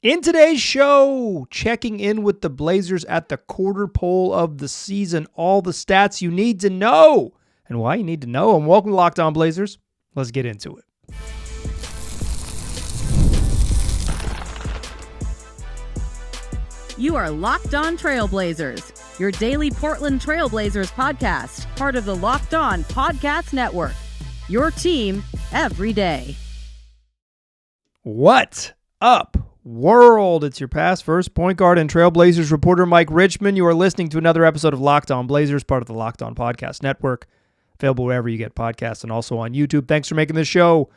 In today's show, checking in with the Blazers at the quarter pole of the season, all the stats you need to know and why you need to know them. Welcome to Locked On Blazers. Let's get into it. You are Locked On Trailblazers, your daily Portland Trailblazers podcast, part of the Locked On Podcast Network. Your team every day. What up, world? It's your past first point guard and Trailblazers reporter Mike Richmond. You are listening to another episode of Locked On Blazers, part of the Locked On Podcast Network, available wherever you get podcasts and also on YouTube. Thanks for making this show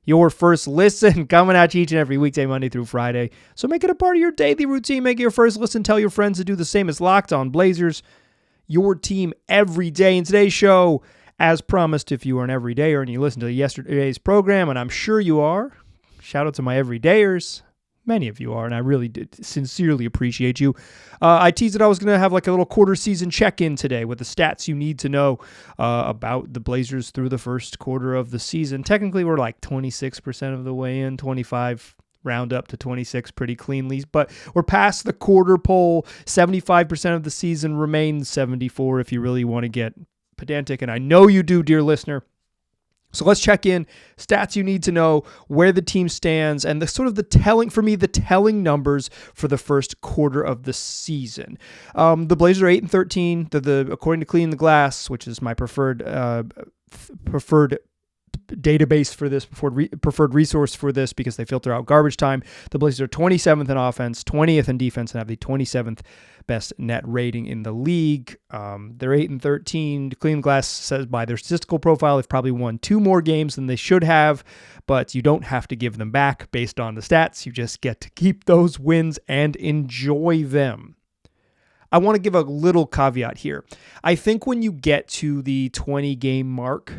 your first listen, coming at you each and every weekday, Monday through Friday. So make it a part of your daily routine. Make it your first listen. Tell your friends to do the same. As Locked On Blazers, your team every day. In today's show, as promised, if you are an everydayer and you listened to yesterday's program, and I'm sure you are, shout out to my everydayers. Many of you are, and I really did sincerely appreciate you. I teased that I was going to have like a little quarter season check-in today with the stats you need to know about the Blazers through the first quarter of the season. Technically, we're like 26% of the way in, 25 round up to 26 pretty cleanly, but we're past the quarter pole. 75% of the season remains 74 if you really want to get pedantic, and I know you do, dear listener. So let's check in, stats you need to know, where the team stands, and the telling numbers for the first quarter of the season. The Blazers are 8-13. According to Clean the Glass, which is my preferred database for this, preferred resource for this, because they filter out garbage time. The Blazers are 27th in offense, 20th in defense, and have the 27th best net rating in the league. They're 8-13. Clean Glass says by their statistical profile, they've probably won 2 more games than they should have, but you don't have to give them back based on the stats. You just get to keep those wins and enjoy them. I want to give a little caveat here. I think when you get to the 20-game mark,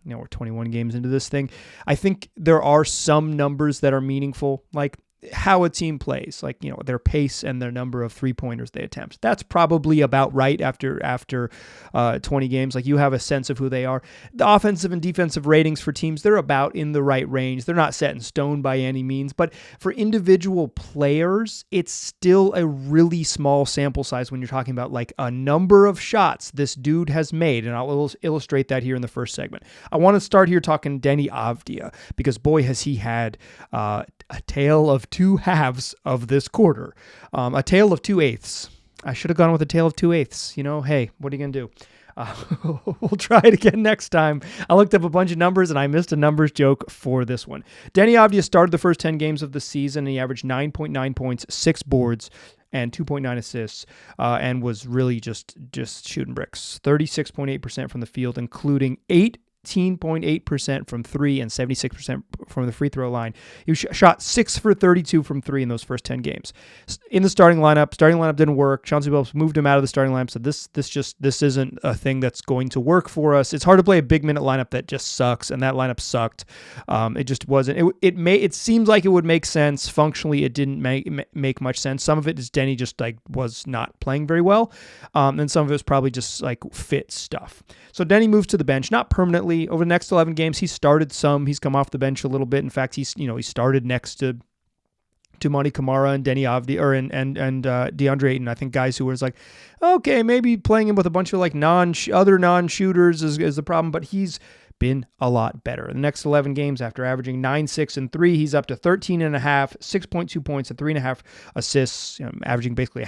we're 21 games into this thing, I think there are some numbers that are meaningful, like how a team plays, like, their pace and their number of three-pointers they attempt. That's probably about right after 20 games. Like, you have a sense of who they are. The offensive and defensive ratings for teams, they're about in the right range. They're not set in stone by any means, but for individual players, it's still a really small sample size when you're talking about like a number of shots this dude has made, and I'll illustrate that here in the first segment. I want to start here talking Deni Avdija, because boy, has he had a tale of 2 halves of this quarter. A tale of 2/8. I should have gone with a tale of 2/8. Hey, what are you going to do? We'll try it again next time. I looked up a bunch of numbers and I missed a numbers joke for this one. Deni Avdija started the first 10 games of the season, and he averaged 9.9 points, 6 boards, and 2.9 assists, and was really just shooting bricks. 36.8% from the field, including 18.8% from 3 and 76% from the free throw line. He shot 6 for 32 from 3 in those first 10 games. In the starting lineup didn't work. Chauncey Billups moved him out of the starting lineup, so this isn't a thing that's going to work for us. It's hard to play a big minute lineup that just sucks, and that lineup sucked. It just wasn't. It seems like it would make sense. Functionally, it didn't make much sense. Some of it is Denny just like was not playing very well, and some of it was probably just like fit stuff. So Denny moves to the bench, not permanently. Over the next 11 games, he started some. He's come off the bench a little bit. In fact, he started next to Monty Kamara and Deni Avdija and DeAndre Ayton. I think guys who was like, okay, maybe playing him with a bunch of like other non-shooters is the problem, but he's been a lot better. In the next 11 games, after averaging 9, 6, and 3, he's up to 13.5, 6.2 points, and 3.5 assists, averaging basically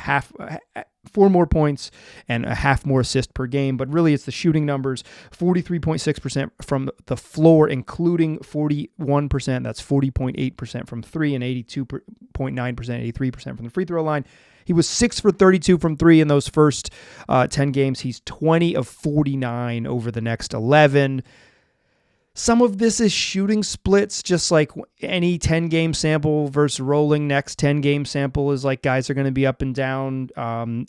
4 more points and a half more assist per game. But really, it's the shooting numbers: 43.6% from the floor, including 41%. That's 40.8% from 3 and 82.9%, 83% from the free throw line. He was 6 for 32 from 3 in those first 10 games. He's 20 of 49 over the next 11. Some of this is shooting splits, just like any 10-game sample versus rolling next 10-game sample is like guys are going to be up and down.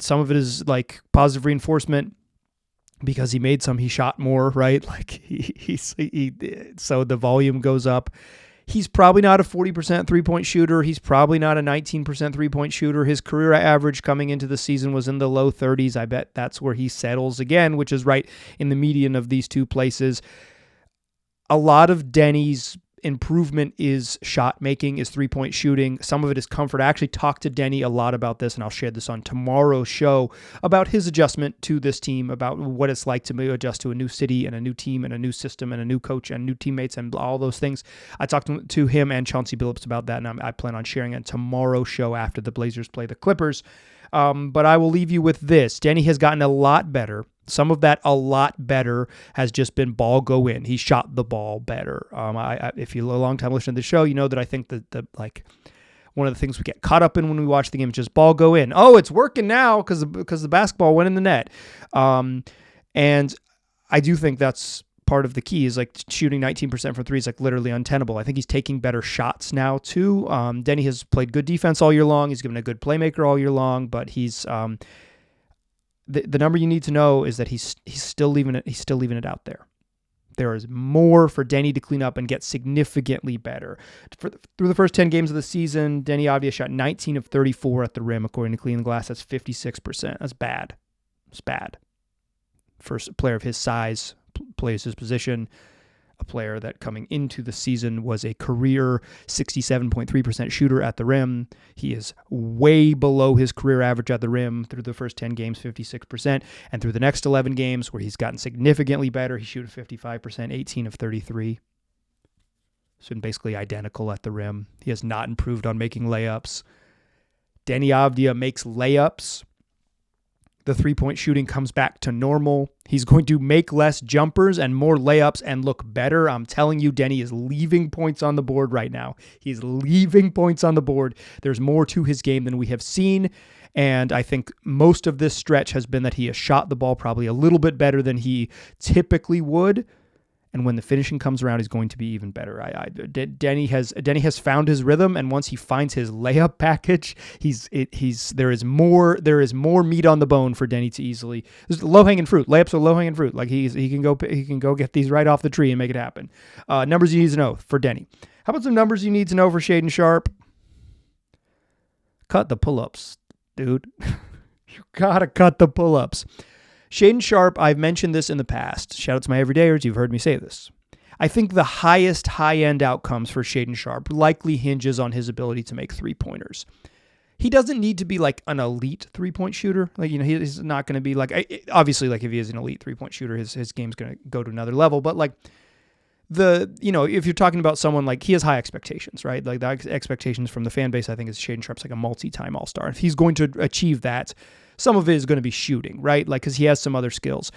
Some of it is like positive reinforcement because he shot more, right? Like so the volume goes up. He's probably not a 40% three-point shooter. He's probably not a 19% three-point shooter. His career average coming into the season was in the low 30s. I bet that's where he settles again, which is right in the median of these two places. A lot of Denny's improvement is shot making, is 3-point shooting. Some of it is comfort. I actually talked to Denny a lot about this, and I'll share this on tomorrow's show about his adjustment to this team, about what it's like to adjust to a new city and a new team and a new system and a new coach and new teammates and all those things. I talked to him and Chauncey Billups about that, and I plan on sharing it on tomorrow's show after the Blazers play the Clippers. But I will leave you with this. Denny has gotten a lot better. Some of that a lot better has just been ball go in. He shot the ball better. If you're a long time listener to the show, you know that I think that one of the things we get caught up in when we watch the game is just ball go in. Oh, it's working now because the basketball went in the net. And I do think that's part of the key, is like shooting 19% from three is like literally untenable. I think he's taking better shots now too. Denny has played good defense all year long. He's been a good playmaker all year long, but he's the number you need to know is that he's still leaving it. He's still leaving it out there. There is more for Denny to clean up and get significantly better. Through the first 10 games of the season, Deni Avdija shot 19 of 34 at the rim, according to Clean the Glass. That's 56%. That's bad. It's bad. First, a player of his size plays his position. A player that coming into the season was a career 67.3% shooter at the rim. He is way below his career average at the rim through the first 10 games, 56%. And through the next 11 games, where he's gotten significantly better, he shoots 55%, 18 of 33. It's been basically identical at the rim. He has not improved on making layups. Deni Avdija makes layups. The 3-point shooting comes back to normal. He's going to make less jumpers and more layups and look better. I'm telling you, Denny is leaving points on the board right now. He's leaving points on the board. There's more to his game than we have seen. And I think most of this stretch has been that he has shot the ball probably a little bit better than he typically would. And when the finishing comes around, he's going to be even better. Denny has found his rhythm, and once he finds his layup package, there is more meat on the bone for Denny to easily. There's low hanging fruit. Layups are low hanging fruit. Like he can go get these right off the tree and make it happen. Numbers you need to know for Denny. How about some numbers you need to know for Shaedon Sharpe? Cut the pull-ups, dude. You gotta cut the pull-ups. Shaedon Sharpe, I've mentioned this in the past. Shout out to my everydayers, you've heard me say this. I think the highest high-end outcomes for Shaedon Sharpe likely hinges on his ability to make three-pointers. He doesn't need to be like an elite three-point shooter. Like, he's not going to be like, obviously, like if he is an elite three-point shooter, his game's going to go to another level. But like if you're talking about someone like, he has high expectations, right? Like the expectations from the fan base, I think, is Shaedon Sharpe's like a multi-time all-star. If he's going to achieve that, some of it is going to be shooting, right? Like, because he has some other skills.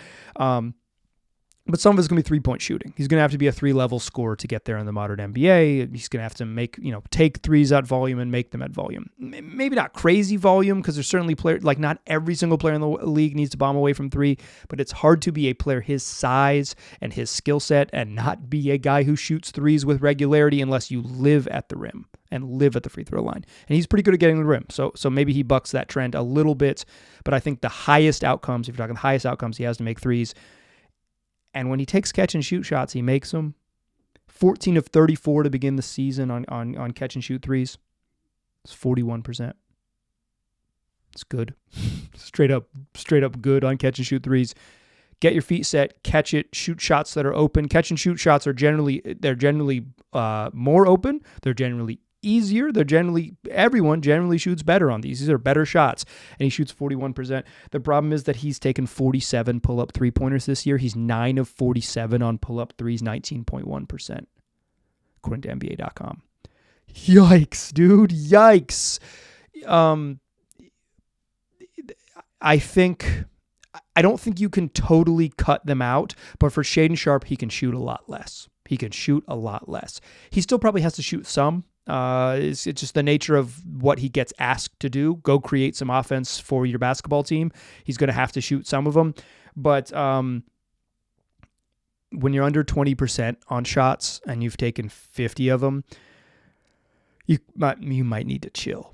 But some of it's going to be three-point shooting. He's going to have to be a three-level scorer to get there in the modern NBA. He's going to have to take threes at volume and make them at volume. Maybe not crazy volume, because there's certainly players, like not every single player in the league needs to bomb away from three, but it's hard to be a player his size and his skill set and not be a guy who shoots threes with regularity unless you live at the rim and live at the free throw line. And he's pretty good at getting the rim. So maybe he bucks that trend a little bit, but I think the highest outcomes, if you're talking the highest outcomes, he has to make threes. And when he takes catch and shoot shots, he makes them. 14 of 34 to begin the season on catch and shoot threes. It's 41%. It's good. Straight up good on catch and shoot threes. Get your feet set, catch it, shoot shots that are open. Catch and shoot shots are generally more open. They're generally easier. Everyone generally shoots better on these. These are better shots. And he shoots 41%. The problem is that he's taken 47 pull-up three-pointers this year. He's 9 of 47 on pull-up threes, 19.1%, according to NBA.com. Yikes, dude. Yikes. I don't think you can totally cut them out, but for Shaedon Sharpe, he can shoot a lot less. He still probably has to shoot some. It's just the nature of what he gets asked to do. Go create some offense for your basketball team. He's going to have to shoot some of them. But when you're under 20% on shots and you've taken 50 of them, you might need to chill.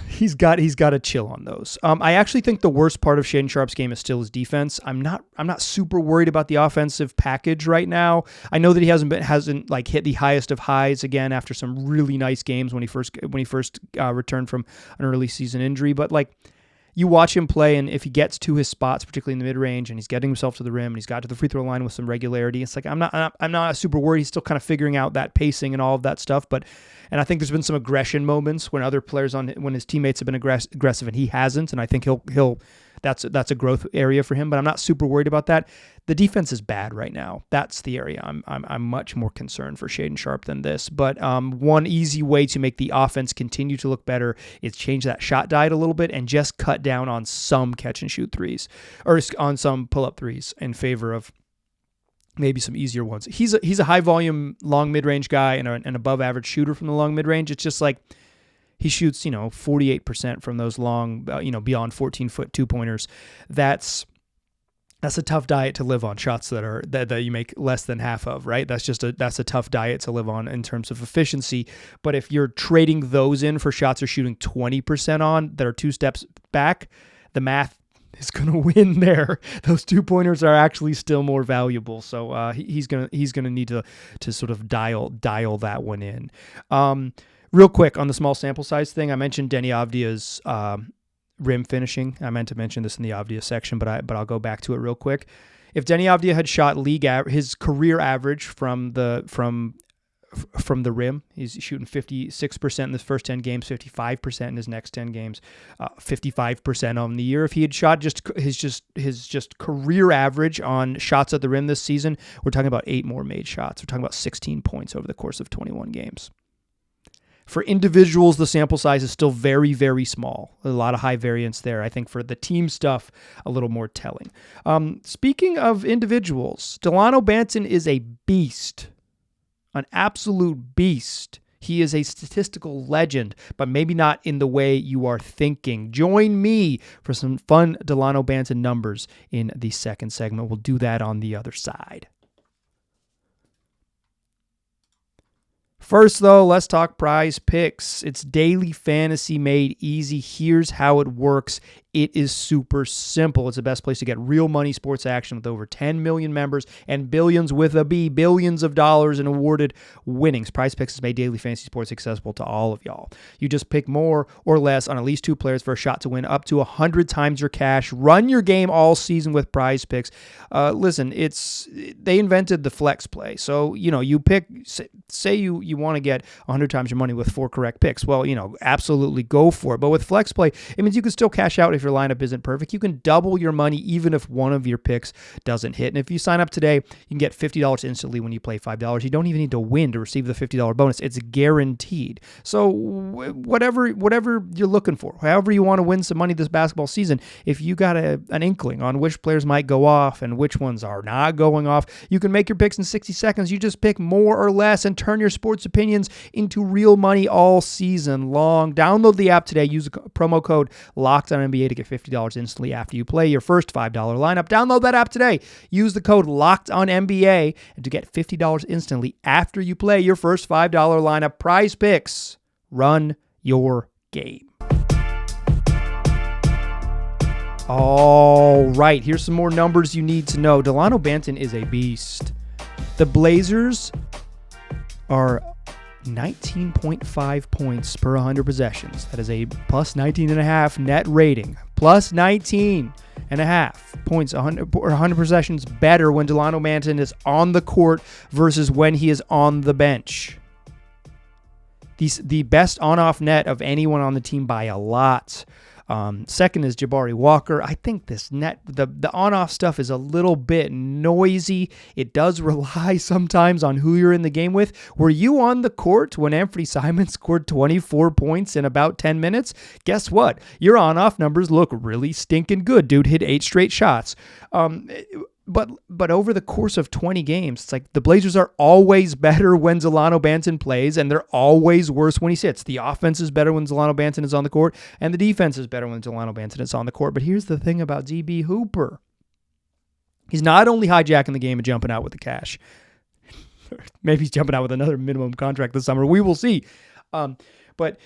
He's got to chill on those. I actually think the worst part of Shaedon Sharpe's game is still his defense. I'm not super worried about the offensive package right now. I know that he hasn't like hit the highest of highs again after some really nice games when he first returned from an early season injury. But like, you watch him play, and if he gets to his spots, particularly in the mid-range, and he's getting himself to the rim, and he's got to the free throw line with some regularity, it's like I'm not super worried. He's still kind of figuring out that pacing and all of that stuff. And I think there's been some aggression moments when other players when his teammates have been aggressive and he hasn't, and I think he'll that's a growth area for him. But I'm not super worried about that. The defense is bad right now. That's the area I'm much more concerned for Shaedon Sharpe than this. But one easy way to make the offense continue to look better is change that shot diet a little bit and just cut down on some catch and shoot threes or on some pull up threes in favor of maybe some easier ones. He's a high volume long mid range guy and an above average shooter from the long mid range. It's just like he shoots 48% from those long beyond 14-foot 2-pointers. That's a tough diet to live on, shots that you make less than half of, right? That's a tough diet to live on in terms of efficiency. But if you're trading those in for shots you're shooting 20% on that are 2 steps back, the math is going to win there. Those 2-pointers are actually still more valuable. So he's going to need to sort of dial that one in. Real quick on the small sample size thing, I mentioned Deni Avdija's rim finishing. I meant to mention this in the Avdija section, but I'll go back to it real quick. If Denny Avdija had shot his career average from the rim, he's shooting 56% in his first 10 games, 55% in his next 10 games, 55% on the year. If he had shot his career average on shots at the rim this season, we're talking about 8 more made shots. We're talking about 16 points over the course of 21 games. For individuals, the sample size is still very, very small. A lot of high variance there. I think for the team stuff, a little more telling. Speaking of individuals, Delano Banton is a beast, an absolute beast. He is a statistical legend, but maybe not in the way you are thinking. Join me for some fun Delano Banton numbers in the second segment. We'll do that on the other side. First, though, let's talk Prize Picks. It's daily fantasy made easy. Here's how it works. It is super simple. It's the best place to get real money sports action with over 10 million members and billions with a B, billions of dollars in awarded winnings. Prize Picks has made daily fantasy sports accessible to all of y'all. You just pick more or less on at least 2 players for a shot to win up to 100 times your cash. Run your game all season with Prize Picks. Listen, they invented the flex play. So, you pick, say you want to get 100 times your money with 4 correct picks. Well, absolutely go for it. But with flex play, it means you can still cash out if your lineup isn't perfect. You can double your money even if one of your picks doesn't hit. And if you sign up today, you can get $50 instantly when you play $5. You don't even need to win to receive the $50 bonus. It's guaranteed. So whatever you're looking for, however you want to win some money this basketball season, if you got an inkling on which players might go off and which ones are not going off, you can make your picks in 60 seconds. You just pick more or less and turn your sports opinions into real money all season long. Download the app today. Use the promo code LOCKEDONNBA to get $50 instantly after you play your first $5 lineup. Download that app today. Use the code LOCKEDONNBA to get $50 instantly after you play your first $5 lineup. Prize Picks. Run your game. All right, here's some more numbers you need to know. Delano Banton is a beast. The Blazers are 19.5 points per 100 possessions. That is a plus 19.5 net rating. Plus 19.5 points per 100 possessions better when Delano Banton is on the court versus when he is on the bench. The best on-off net of anyone on the team by a lot. Second is Jabari Walker. I think this net, the on-off stuff is a little bit noisy. It does rely sometimes on who you're in the game with. Were you on the court when Anthony Simons scored 24 points in about 10 minutes? Guess what? Your on-off numbers look really stinking good. Dude hit 8 straight shots. But over the course of 20 games, it's like the Blazers are always better when Delano Banton plays, and they're always worse when he sits. The offense is better when Delano Banton is on the court, and the defense is better when Delano Banton is on the court. But here's the thing about DB Hooper. He's not only hijacking the game and jumping out with the cash. Maybe he's jumping out with another minimum contract this summer. We will see. But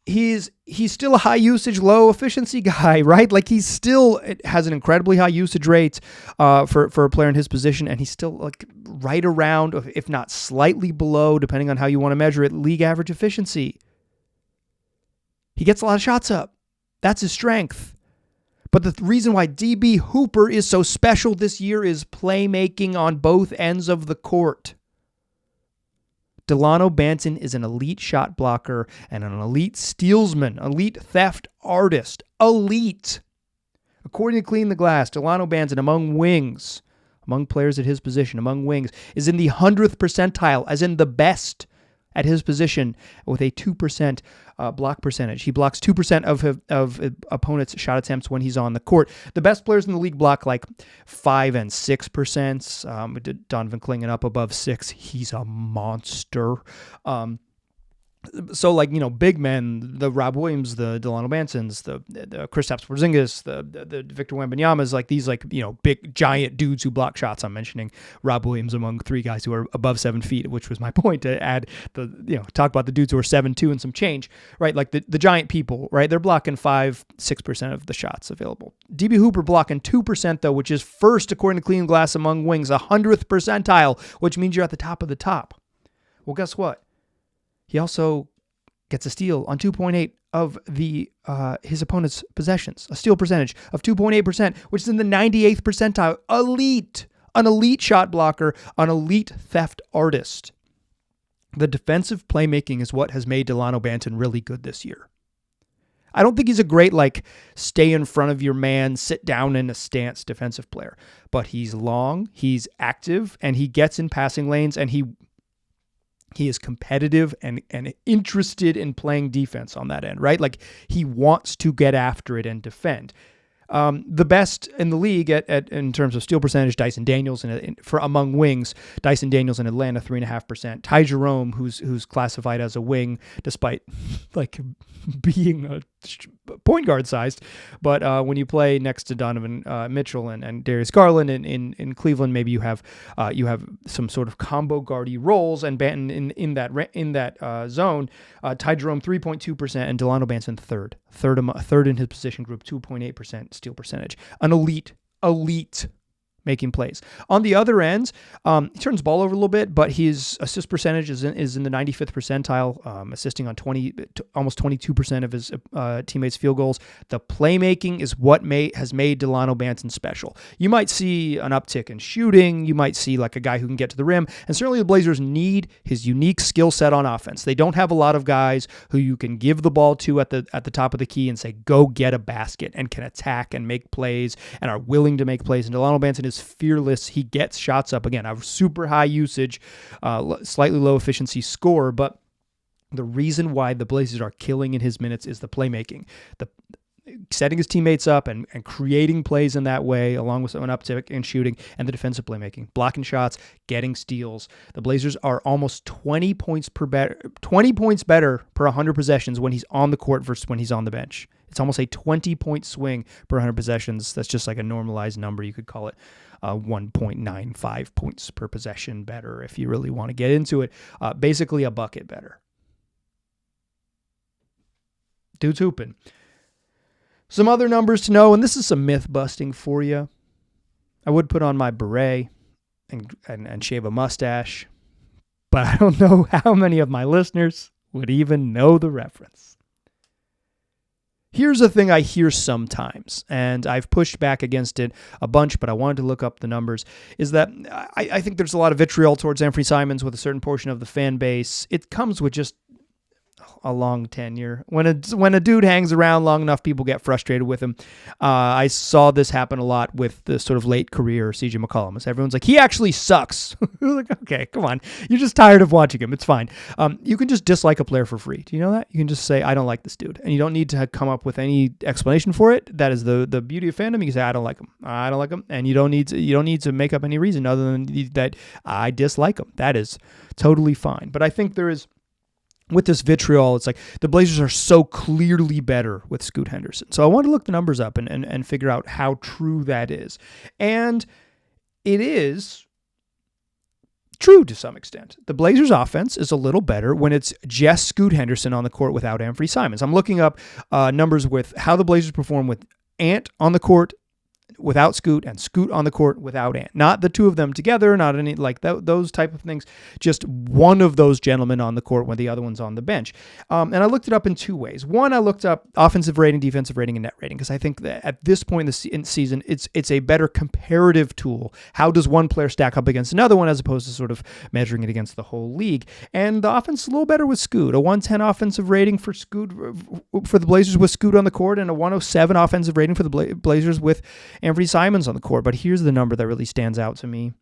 he's still a high usage, low efficiency guy, right? Like he still has an incredibly high usage rate for a player in his position, and he's still like right around, if not slightly below, depending on how you want to measure it, league average efficiency. He gets a lot of shots up. That's his strength. But the reason why DB Hooper is so special this year is playmaking on both ends of the court. Delano Banton is an elite shot blocker and an elite stealsman, elite theft artist. Elite. According to Clean the Glass, Delano Banton among players at his position, among wings, is in the 100th percentile, as in the best at his position, with a 2% block percentage. He blocks 2% of opponents' shot attempts when he's on the court. The best players in the league block like 5 and 6%. Donovan Clingan up above 6. He's a monster. So, like, big men, the Rob Williams, the Delano Bantons, the Kristaps Porzingis, the Victor Wembanyama's, like these, big, giant dudes who block shots. I'm mentioning Rob Williams among 3 guys who are above 7 feet, which was my point to add talk about the dudes who are 7'2" and some change, right? Like the giant people, right? They're blocking 5-6% of the shots available. DB Hooper blocking 2%, though, which is first, according to Clean Glass, among wings, 100th percentile, which means you're at the top of the top. Well, guess what? He also gets a steal on 2.8 of his opponent's possessions, a steal percentage of 2.8%, which is in the 98th percentile. Elite, an elite shot blocker, an elite theft artist. The defensive playmaking is what has made Delano Banton really good this year. I don't think he's a great, stay in front of your man, sit down in a stance defensive player, but he's long, he's active, and he gets in passing lanes, and he is competitive and interested in playing defense on that end, right? Like, he wants to get after it and defend. The best in the league in terms of steal percentage, Dyson Daniels for among wings. Dyson Daniels in Atlanta, 3.5%. Ty Jerome, who's classified as a wing, despite being a point guard sized, but when you play next to Donovan Mitchell and Darius Garland in Cleveland, maybe you have some sort of combo guardy roles, and Banton in that zone. Ty Jerome 3.2% and Delano Banton third in his position group, 2.8% steal percentage. An elite making plays. On the other ends, he turns the ball over a little bit, but his assist percentage is in the 95th percentile, assisting on almost 22% of his teammates' field goals. The playmaking is what has made Delano Banton special. You might see an uptick in shooting. You might see like a guy who can get to the rim, and certainly the Blazers need his unique skill set on offense. They don't have a lot of guys who you can give the ball to at the top of the key and say, go get a basket, and can attack and make plays and are willing to make plays. And Delano Banton is fearless. He gets shots up. Again, a super high usage, slightly low efficiency score, but the reason why the Blazers are killing in his minutes is the playmaking, the setting his teammates up and creating plays in that way, along with an uptick in shooting, and the defensive playmaking, blocking shots, getting steals. The Blazers are almost 20 points better per 100 possessions when he's on the court versus when he's on the bench. It's almost a 20-point swing per 100 possessions. That's just like a normalized number. You could call it 1.95 points per possession better if you really want to get into it. Basically a bucket better. Dude's hooping. Some other numbers to know, and this is some myth busting for you. I would put on my beret and shave a mustache, but I don't know how many of my listeners would even know the reference. Here's a thing I hear sometimes, and I've pushed back against it a bunch, but I wanted to look up the numbers, is that I think there's a lot of vitriol towards Anthony Simons with a certain portion of the fan base. It comes with just a long tenure. When a dude hangs around long enough, people get frustrated with him. I saw this happen a lot with the sort of late career CJ McCollum. As everyone's like, he actually sucks. Like, okay, come on. You're just tired of watching him. It's fine. You can just dislike a player for free. Do you know that? You can just say, I don't like this dude. And you don't need to come up with any explanation for it. That is the beauty of fandom. You can say, I don't like him. I don't like him. And you don't need to make up any reason other than that I dislike him. That is totally fine. But I think there is, with this vitriol, it's like the Blazers are so clearly better with Scoot Henderson. So I wanted to look the numbers up and figure out how true that is. And it is true to some extent. The Blazers offense is a little better when it's just Scoot Henderson on the court without Anthony Simons. I'm looking up numbers with how the Blazers perform with Ant on the court without Scoot and Scoot on the court without Ant. Not the two of them together, not any like those type of things. Just one of those gentlemen on the court when the other one's on the bench. And I looked it up in two ways. One, I looked up offensive rating, defensive rating, and net rating because I think that at this point in the season, it's a better comparative tool. How does one player stack up against another one as opposed to sort of measuring it against the whole league? And the offense is a little better with Scoot. A 110 offensive rating for Scoot for the Blazers with Scoot on the court, and a 107 offensive rating for the Blazers with Anthony Simons on the court. But here's the number that really stands out to me.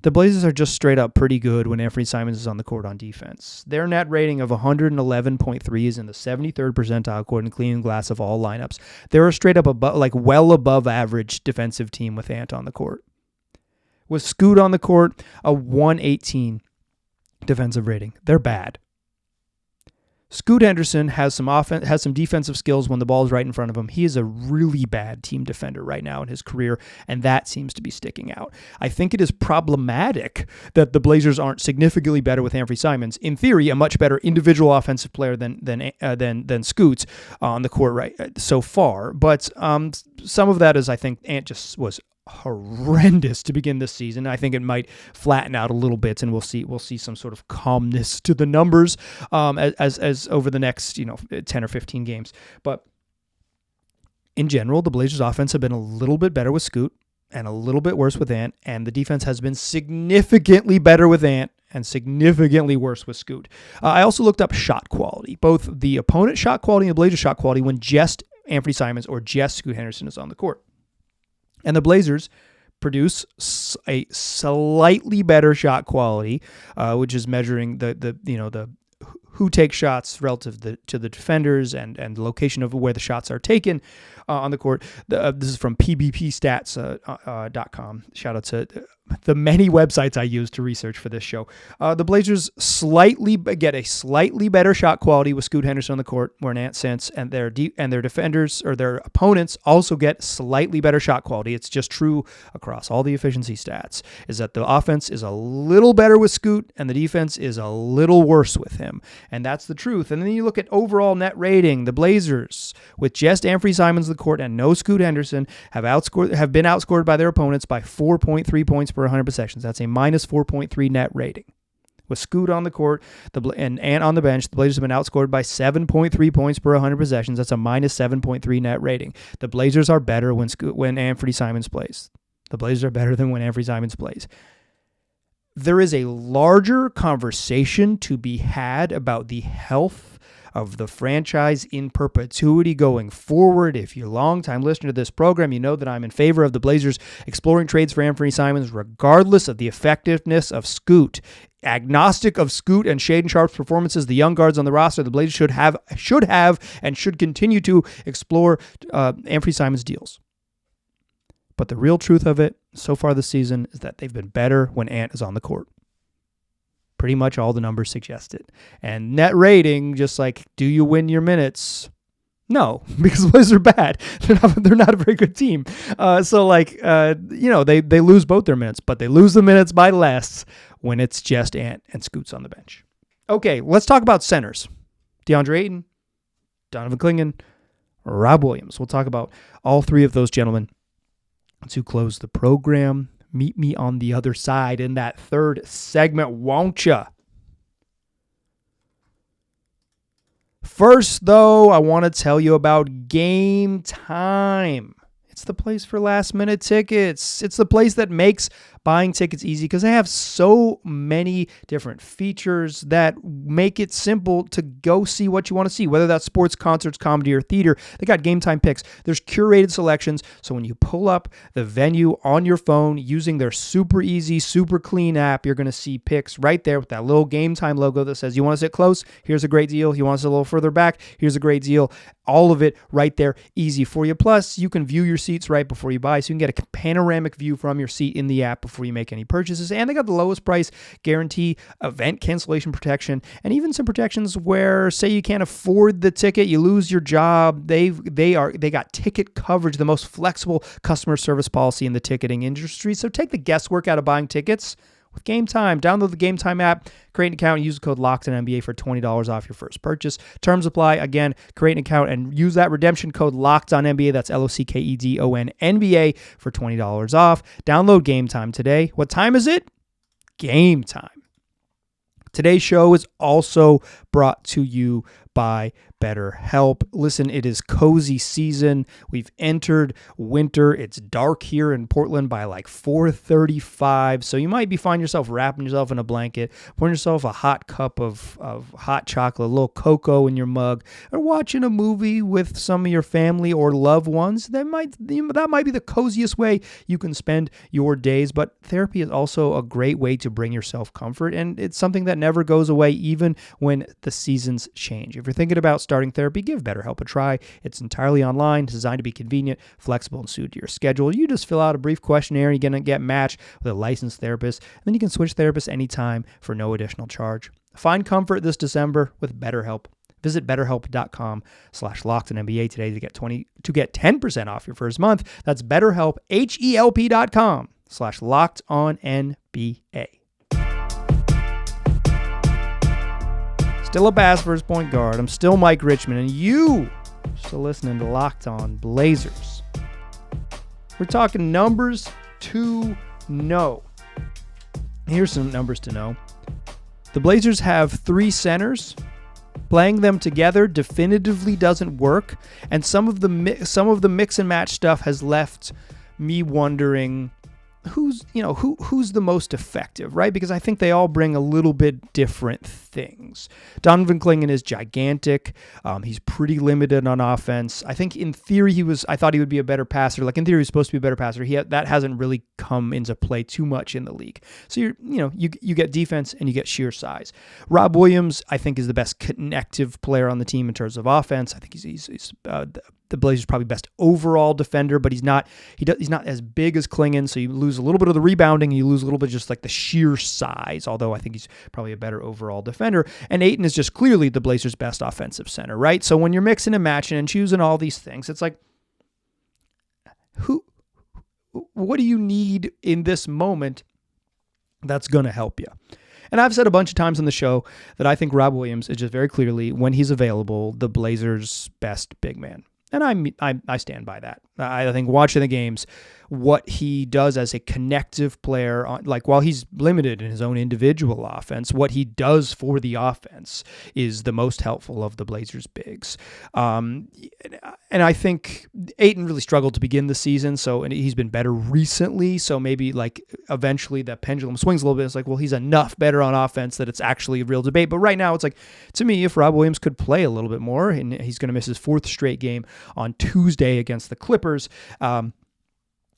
The Blazers are just straight up pretty good when Anthony Simons is on the court on defense. Their net rating of 111.3 is in the 73rd percentile according to Clean Glass of all lineups. They're a straight up well above average defensive team with Ant on the court. With Scoot on the court, a 118 defensive rating. They're bad. Scoot Henderson has some defensive skills when the ball is right in front of him. He is a really bad team defender right now in his career, and that seems to be sticking out. I think it is problematic that the Blazers aren't significantly better with Anthony Simons. In theory, a much better individual offensive player than Scoot on the court right so far. But some of that is I think Ant just was horrendous to begin this season. I think it might flatten out a little bit, and we'll see some sort of calmness to the numbers as over the next 10 or 15 games. But in general, the Blazers' offense have been a little bit better with Scoot and a little bit worse with Ant, and the defense has been significantly better with Ant and significantly worse with Scoot. I also looked up shot quality, both the opponent shot quality and the Blazers' shot quality when just Anthony Simons or just Scoot Henderson is on the court. And the Blazers produce a slightly better shot quality, which is measuring the who takes shots relative to the defenders and the location of where the shots are taken on the court. This is from pbpstats.com. Shout out to the many websites I use to research for this show. The Blazers get a slightly better shot quality with Scoot Henderson on the court, where an Ant sense, and their defenders or their opponents also get slightly better shot quality. It's just true across all the efficiency stats, is that the offense is a little better with Scoot and the defense is a little worse with him. And that's the truth. And then you look at overall net rating. The Blazers, with just Anthony Simons on the court and no Scoot Henderson, have been outscored by their opponents by 4.3 points per 100 possessions. That's a minus 4.3 net rating. With Scoot on the court and Ant on the bench, the Blazers have been outscored by 7.3 points per 100 possessions. That's a minus 7.3 net rating. The Blazers are better when Anthony Simons plays. The Blazers are better than when Anthony Simons plays. There is a larger conversation to be had about the health of the franchise in perpetuity going forward. If you're a long-time listener to this program, you know that I'm in favor of the Blazers exploring trades for Anthony Simons regardless of the effectiveness of Scoot. Agnostic of Scoot and Shaden Sharp's performances, the young guards on the roster, the Blazers should have and should continue to explore Anthony Simons deals. But the real truth of it so far this season is that they've been better when Ant is on the court. Pretty much all the numbers suggest it. And net rating, just like, do you win your minutes? No, because the Blazers are bad. They're not a very good team. They lose both their minutes, but they lose the minutes by less when it's just Ant and Scoots on the bench. Okay, let's talk about centers. DeAndre Ayton, Donovan Clingan, Rob Williams. We'll talk about all three of those gentlemen to close the program. Meet me on the other side in that third segment, won't ya? First, though, I want to tell you about Game Time. It's the place for last-minute tickets. It's the place that makes buying tickets easy because they have so many different features that make it simple to go see what you want to see, whether that's sports, concerts, comedy, or theater. They got Game Time picks. There's curated selections, so when you pull up the venue on your phone using their super easy, super clean app, you're going to see picks right there with that little Game Time logo that says, you want to sit close? Here's a great deal. You want to sit a little further back? Here's a great deal. All of it right there, easy for you. Plus, you can view your seats right before you buy, so you can get a panoramic view from your seat in the app before you make any purchases. And they got the lowest price guarantee, event cancellation protection, and even some protections where, say you can't afford the ticket, you lose your job. They got ticket coverage, the most flexible customer service policy in the ticketing industry. So take the guesswork out of buying tickets. with Game Time. Download the Game Time app, create an account, and use the code LOCKEDONNBA for $20 off your first purchase. Terms apply. Again, create an account and use that redemption code LOCKEDONNBA. That's LOCKEDONNBA for $20 off. Download Game Time today. What time is it? Game time. Today's show is also brought to you by BetterHelp. Listen, it is cozy season. We've entered winter. It's dark here in Portland by like 4:35. So you might be finding yourself wrapping yourself in a blanket, pouring yourself a hot cup of hot chocolate, a little cocoa in your mug, or watching a movie with some of your family or loved ones. That might be the coziest way you can spend your days. But therapy is also a great way to bring yourself comfort. And it's something that never goes away even when the seasons change. If you're thinking about starting therapy, give BetterHelp a try. It's entirely online, designed to be convenient, flexible, and suited to your schedule. You just fill out a brief questionnaire, and you're going to get matched with a licensed therapist, and then you can switch therapists anytime for no additional charge. Find comfort this December with BetterHelp. Visit BetterHelp.com/LockedOnNBA today to get 10% off your first month. That's BetterHelp, HELP.com/LockedOnNBA. Still a Bass first point guard. I'm still Mike Richmond, and you are still listening to Locked On Blazers. We're talking numbers to know. Here's some numbers to know. The Blazers have 3 centers. Playing them together definitively doesn't work, and some of the mix and match stuff has left me wondering who's the most effective, right? Because I think they all bring a little bit different things. Donovan Clingan is gigantic. He's pretty limited on offense. I think in theory I thought he would be a better passer. Like in theory, he's supposed to be a better passer. That hasn't really come into play too much in the league. So you get defense and you get sheer size. Rob Williams, I think, is the best connective player on the team in terms of offense. I think he's the Blazers' probably best overall defender, but he's not as big as Clingan, so you lose a little bit of the rebounding, and you lose a little bit just like the sheer size, although I think he's probably a better overall defender. And Ayton is just clearly the Blazers' best offensive center, right? So when you're mixing and matching and choosing all these things, it's like, what do you need in this moment that's going to help you? And I've said a bunch of times on the show that I think Rob Williams is just very clearly, when he's available, the Blazers' best big man. And I stand by that. I think watching the games, what he does as a connective player, like while he's limited in his own individual offense, what he does for the offense is the most helpful of the Blazers' bigs. And I think Ayton really struggled to begin the season, and he's been better recently. So maybe like eventually that pendulum swings a little bit. It's like, well, he's enough better on offense that it's actually a real debate. But right now, it's like, to me, if Rob Williams could play a little bit more, and he's going to miss his 4th straight game on Tuesday against the Clippers,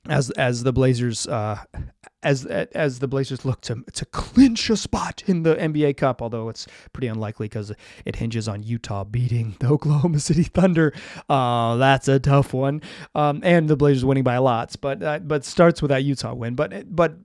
as the Blazers as the Blazers look to clinch a spot in the NBA Cup, although it's pretty unlikely because it hinges on Utah beating the Oklahoma City Thunder. That's a tough one, and the Blazers winning by lots, but starts with that Utah win. But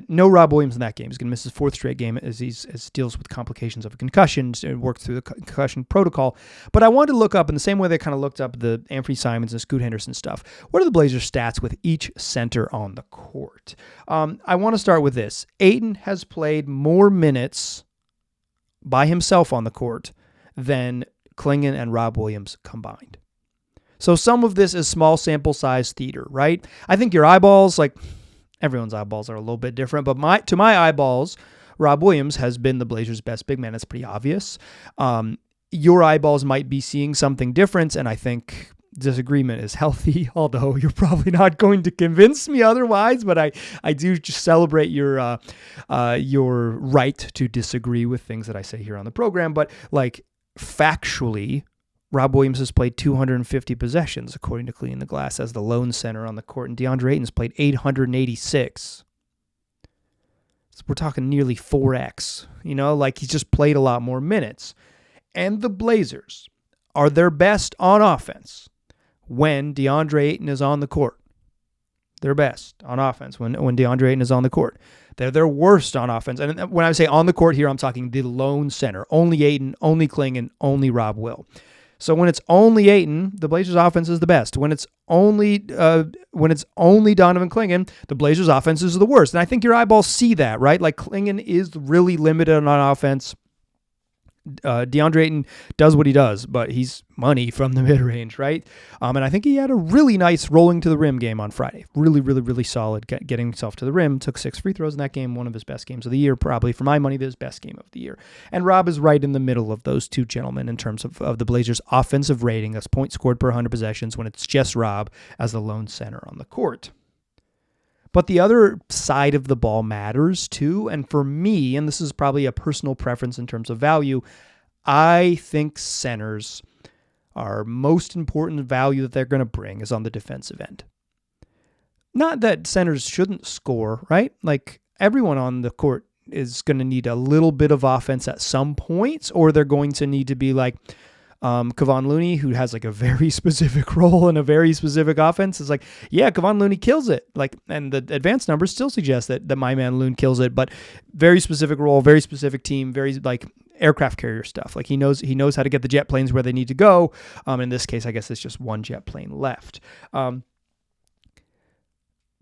no Rob Williams in that game. He's going to miss his 4th straight game as he deals with complications of a concussion and works through the concussion protocol. But I wanted to look up, in the same way they kind of looked up the Anthony Simons and Scoot Henderson stuff, what are the Blazers' stats with each center on the court? I want to start with this. Ayton has played more minutes by himself on the court than Clingan and Rob Williams combined. So some of this is small sample size theater, right? I think your eyeballs, like, everyone's eyeballs are a little bit different, but to my eyeballs, Rob Williams has been the Blazers' best big man. That's pretty obvious. Your eyeballs might be seeing something different, and I think disagreement is healthy, although you're probably not going to convince me otherwise, but I do just celebrate your right to disagree with things that I say here on the program. But like factually, Rob Williams has played 250 possessions, according to Clean the Glass, as the lone center on the court, and DeAndre Ayton's played 886. So we're talking nearly 4x. Like he's just played a lot more minutes. And the Blazers are their best on offense when DeAndre Ayton is on the court. They're best on offense when DeAndre Ayton is on the court. They're their worst on offense. And when I say on the court here, I'm talking the lone center. Only Ayton, only Clingan, only Rob Will. So when it's only Ayton, the Blazers offense is the best. When it's only Donovan Clingan, the Blazers offense is the worst. And I think your eyeballs see that, right? Like Clingan is really limited on offense. DeAndre Ayton does what he does, but he's money from the mid-range, right? And I think he had a really nice rolling to the rim game on Friday. Really, really, really solid getting himself to the rim. Took 6 free throws in that game, one of his best games of the year, probably for my money, his best game of the year. And Rob is right in the middle of those two gentlemen in terms of the Blazers' offensive rating as points scored per 100 possessions when it's just Rob as the lone center on the court. But the other side of the ball matters too. And for me, and this is probably a personal preference in terms of value, I think centers are most important value that they're going to bring is on the defensive end. Not that centers shouldn't score, right? Like everyone on the court is going to need a little bit of offense at some points, or they're going to need to be like Kevon Looney, who has like a very specific role and a very specific offense. Is like, yeah, Kevon Looney kills it. Like, and the advanced numbers still suggest that my man Loon kills it, but very specific role, very specific team, very like aircraft carrier stuff. Like he knows how to get the jet planes where they need to go. In this case, I guess it's just one jet plane left. But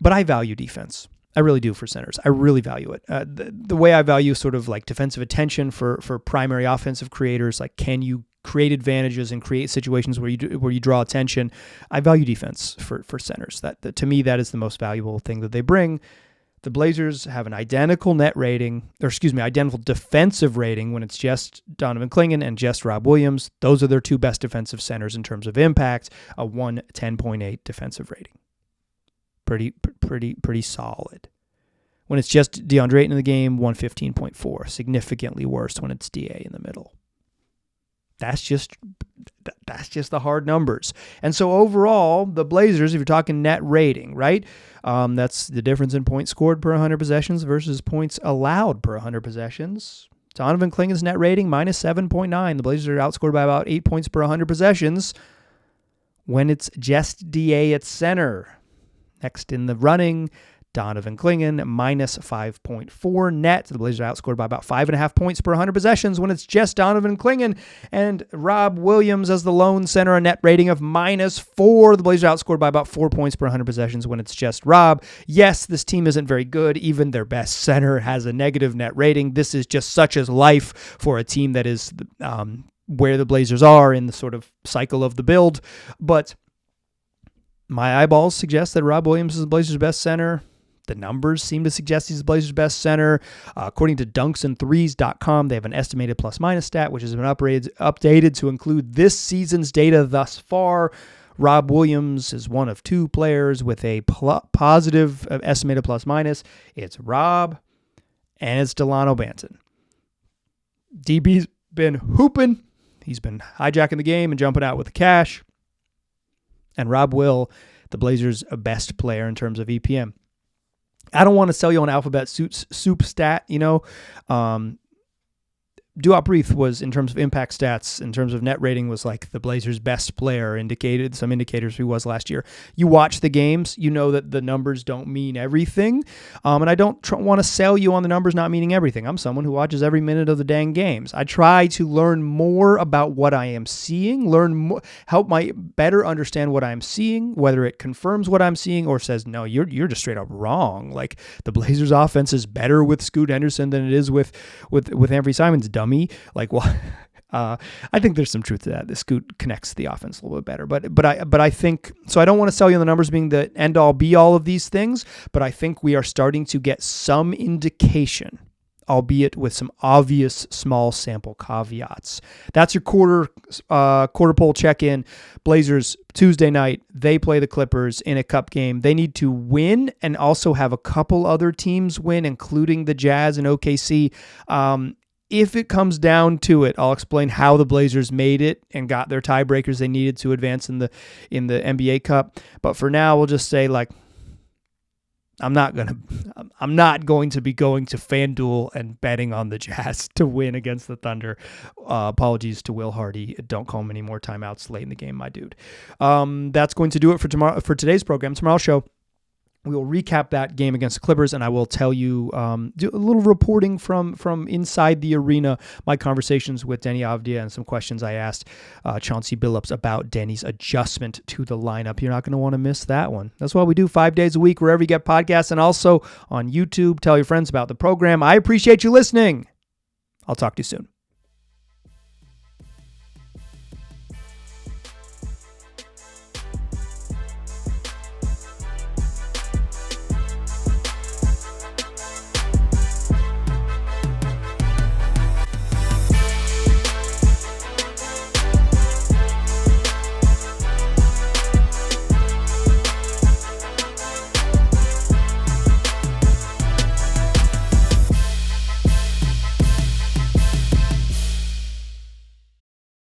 I value defense. I really do for centers. I really value it. The way I value sort of like defensive attention for primary offensive creators, like can you create advantages and create situations where you draw attention. I value defense for centers. That to me, that is the most valuable thing that they bring. The Blazers have an identical identical defensive rating when it's just Donovan Clingan and just Rob Williams. Those are their two best defensive centers in terms of impact, a 110.8 defensive rating. Pretty solid. When it's just DeAndre Ayton in the game, 115.4, significantly worse when it's DA in the middle. That's just the hard numbers. And so overall, the Blazers, if you're talking net rating, right? That's the difference in points scored per 100 possessions versus points allowed per 100 possessions. Donovan Clingan's net rating, minus 7.9. The Blazers are outscored by about 8 points per 100 possessions when it's just DA at center. Next in the running, Donovan Clingan, minus 5.4 net. The Blazers are outscored by about 5.5 points per 100 possessions when it's just Donovan Clingan. And Rob Williams as the lone center, a net rating of minus 4. The Blazers are outscored by about 4 points per 100 possessions when it's just Rob. Yes, this team isn't very good. Even their best center has a negative net rating. This is just such as life for a team that is where the Blazers are in the sort of cycle of the build. But my eyeballs suggest that Rob Williams is the Blazers' best center. The numbers seem to suggest he's the Blazers' best center. According to dunksandthrees.com, they have an estimated plus-minus stat, which has been updated to include this season's data thus far. Rob Williams is one of two players with a positive estimated plus-minus. It's Rob and it's Delano Banton. DB's been hooping. He's been hijacking the game and jumping out with the cash. And Rob Will, the Blazers' best player in terms of EPM. I don't want to sell you on alphabet soup stat, Duop Reith was, in terms of impact stats, in terms of net rating, was like the Blazers' best player, some indicators he was last year. You watch the games, you know that the numbers don't mean everything. And I don't want to sell you on the numbers not meaning everything. I'm someone who watches every minute of the dang games. I try to learn more about what I am seeing, help my better understand what I'm seeing, whether it confirms what I'm seeing or says, no, you're just straight up wrong. Like the Blazers' offense is better with Scoot Henderson than it is with Anthony Simons. Dummy. Like, well, I think there's some truth to that. The Scoot connects the offense a little bit better, but I think so. I don't want to sell you on the numbers being the end all be all of these things, but I think we are starting to get some indication, albeit with some obvious small sample caveats. That's your quarter poll check-in. Blazers Tuesday night, they play the Clippers in a cup game. They need to win and also have a couple other teams win, including the Jazz and OKC. If it comes down to it, I'll explain how the Blazers made it and got their tiebreakers they needed to advance in the NBA Cup. But for now, we'll just say, like, I'm not going to be going to FanDuel and betting on the Jazz to win against the Thunder. Apologies to Will Hardy. Don't call him any more timeouts late in the game, my dude. That's going to do it for today's program. Tomorrow's show, We will recap that game against the Clippers, and I will tell you, do a little reporting from inside the arena, my conversations with Deni Avdija and some questions I asked Chauncey Billups about Denny's adjustment to the lineup. You're not going to want to miss that one. That's why we do 5 days a week wherever you get podcasts and also on YouTube. Tell your friends about the program. I appreciate you listening. I'll talk to you soon.